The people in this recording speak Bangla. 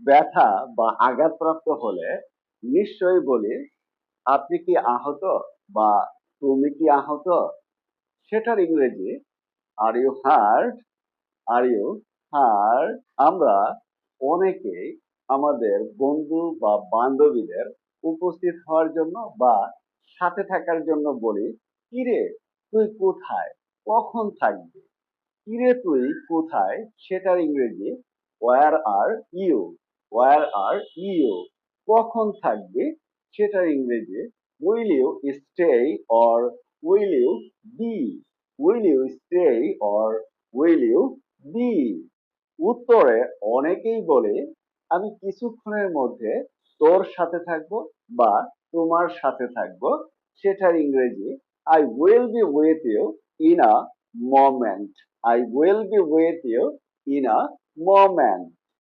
ব্যথা বা আঘাতপ্রাপ্ত হলে নিশ্চয়ই বলি, আপনি কি আহত বা তুমি কি আহত? সেটার ইংরেজি are you hurt, are you hurt. আমরা অনেকেই আমাদের বন্ধু বা বান্ধবীদের উপস্থিত হওয়ার জন্য বা সাথে থাকার জন্য বলি, কিরে তুই কোথায়, কখন থাকবি? কিরে তুই কোথায়, সেটার ইংরেজি where are you. Where are you. কখন থাকবি, সেটার ইংরেজি will you stay or will you be. Will you stay or will you be. উত্তরে অনেকেই বলে, আমি কিছুক্ষণের মধ্যে তোর সাথে থাকবো বা তোমার সাথে থাকবো। সেটার ইংরেজি I will be with you in a moment. I will be with you in a moment.